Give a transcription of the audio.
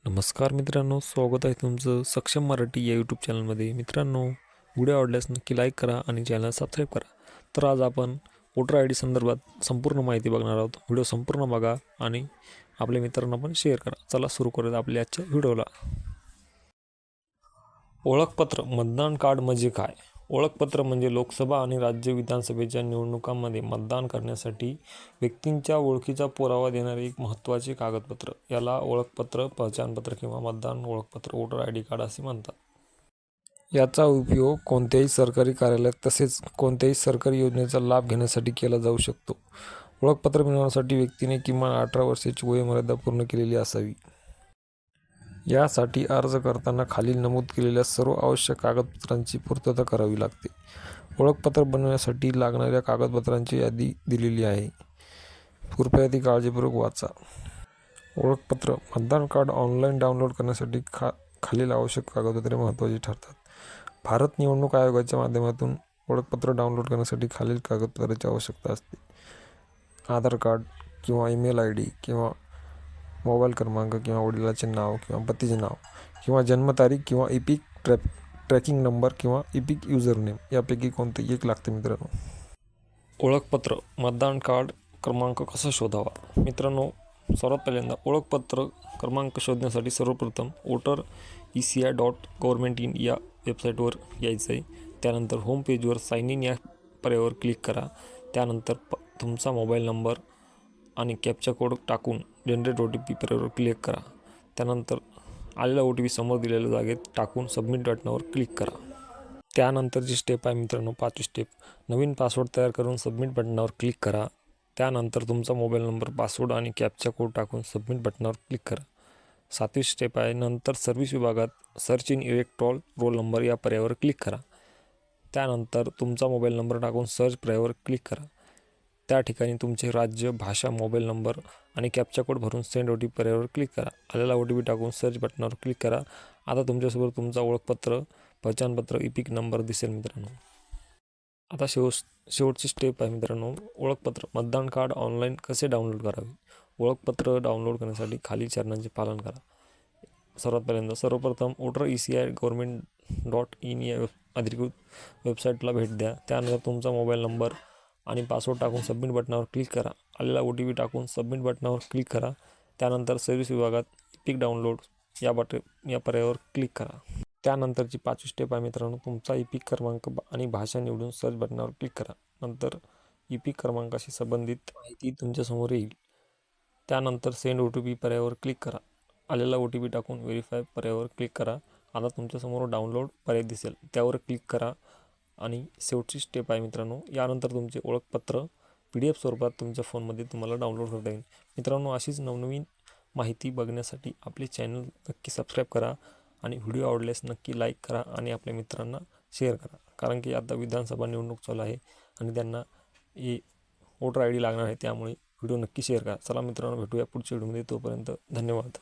नमस्कार मित्रांनो, स्वागत आहे तुमचं सक्षम मराठी या यूट्यूब चॅनलमध्ये. मित्रांनो, व्हिडिओ आवडल्यास नक्की लाईक करा आणि चॅनल सबस्क्राईब करा. तर आज आपण वोटर आय डी संदर्भात संपूर्ण माहिती बघणार आहोत. व्हिडिओ संपूर्ण बघा आणि आपल्या मित्रांना पण शेअर करा. चला सुरू करूया आपल्या आजच्या व्हिडिओला. ओळखपत्र मतदान कार्ड म्हणजे काय? ओळखपत्र म्हणजे लोकसभा आणि राज्य विधानसभेच्या निवडणुकांमध्ये मतदान करण्यासाठी व्यक्तींच्या ओळखीचा पुरावा देणारे एक महत्त्वाचे कागदपत्र. याला ओळखपत्र, पहचानपत्र किंवा मतदान ओळखपत्र, वोटर आय डी कार्ड असे म्हणतात. याचा उपयोग कोणत्याही सरकारी कार्यालयात तसेच कोणत्याही सरकारी योजनेचा लाभ घेण्यासाठी केला जाऊ शकतो. ओळखपत्र मिळवण्यासाठी व्यक्तीने किमान 18 वर्षाची वयोमर्यादा पूर्ण केलेली असावी. यासाठी अर्ज करताना खालील नमूद केलेल्या सर्व आवश्यक कागदपत्रांची पूर्तता करावी लागते. ओळखपत्र बनवण्यासाठी लागणाऱ्या कागदपत्रांची यादी दिलेली आहे. कृपया ती काळजीपूर्वक वाचा. ओळखपत्र मतदान कार्ड ऑनलाईन डाउनलोड करण्यासाठी खालील आवश्यक कागदपत्रे महत्त्वाची ठरतात. भारत निवडणूक आयोगाच्या माध्यमातून ओळखपत्र डाउनलोड करण्यासाठी खालील कागदपत्रांची आवश्यकता असते. आधार कार्ड किंवा ईमेल ID किंवा मोबाईल क्रमांक किंवा वडिलांचे नाव किंवा पतीचे नाव किंवा जन्मतारीख किंवा इपिक ट्रॅकिंग नंबर किंवा इपिक युजरनेम यापैकी कोणतेही एक लागते. मित्रांनो, ओळखपत्र मतदान कार्ड क्रमांक कसा शोधावा? मित्रांनो, सर्वात पहिल्यांदा ओळखपत्र क्रमांक शोधण्यासाठी सर्वप्रथम voter.eci.government.in या वेबसाईटवर यायचं आहे. त्यानंतर होम पेजवर साइन इन या पर्यायावर क्लिक करा. त्यानंतर तुमचा मोबाईल नंबर आणि कॅप्चा कोड टाकून जनरेट OTP पर्यायावर क्लिक करा. त्यानंतर आलेला OTP समोर दिलेल्या जागेत टाकून सबमिट बटनावर क्लिक करा. त्यानंतरची स्टेप आहे मित्रांनो, 5वी स्टेप. नवीन पासवर्ड तयार करून सबमिट बटनावर क्लिक करा. त्यानंतर तुमचा मोबाईल नंबर, पासवर्ड आणि कॅप्चा कोड टाकून सबमिट बटनावर क्लिक करा. 7वी स्टेप आहे, नंतर सर्व्हिस विभागात search in electoral roll number या पर्यायावर क्लिक करा. त्यानंतर तुमचा मोबाईल नंबर टाकून सर्च पर्यायावर क्लिक करा. त्या ठिकाणी तुमचे राज्य, भाषा, मोबाईल नंबर आणि कॅप्चा कोड भरून सेंड OTP पर्यायावर क्लिक करा. आलेला OTP टाकून सर्च बटनावर क्लिक करा. आता तुमच्यासोबत तुमचा ओळखपत्र, पहचानपत्र, इपिक नंबर दिसेल. मित्रांनो, आता शेवटची स्टेप आहे मित्रांनो, ओळखपत्र मतदान कार्ड ऑनलाईन कसे डाउनलोड करावे? ओळखपत्र डाउनलोड करण्यासाठी खालील चरणांचे पालन करा. सर्वात पहिल्यांदा सर्वप्रथम voter.eci.government.in या अधिकृत वेबसाईटला भेट द्या. त्यानंतर तुमचा मोबाईल नंबर आणि पासवर्ड टाकून सबमिट बटनावर क्लिक करा. आलेला OTP टाकून सबमिट बटनावर क्लिक करा. त्यानंतर सर्व्हिस विभागात इपिक डाउनलोड या पर्यायावर क्लिक करा. त्यानंतरची 5वी स्टेप आहे मित्रांनो, तुमचा इपिक क्रमांक आणि भाषा निवडून सर्च बटनावर क्लिक करा. नंतर इपिक क्रमांकाशी संबंधित माहिती तुमच्यासमोर येईल. त्यानंतर सेंड OTP पर्यायावर क्लिक करा. आलेला OTP टाकून व्हेरीफाय पर्यायावर क्लिक करा. आता तुमच्यासमोर डाउनलोड पर्याय दिसेल, त्यावर क्लिक करा. आणि शेवटची स्टेप आहे मित्रांनो, यानंतर तुमचे ओळखपत्र PDF स्वरूपात तुमच्या फोनमध्ये तुम्हाला डाउनलोड करता येईल. मित्रांनो, अशीच नवनवीन माहिती बघण्यासाठी आपले चॅनल नक्की सबस्क्राईब करा आणि व्हिडिओ आवडल्यास नक्की लाईक करा आणि आपल्या मित्रांना शेअर करा. कारण की आता विधानसभा निवडणूक चालू आहे आणि त्यांना हे वोटर ID लागणार आहे, त्यामुळे व्हिडिओ नक्की शेअर करा. चला मित्रांनो, भेटूया पुढच्या व्हिडिओमध्ये. तोपर्यंत धन्यवाद.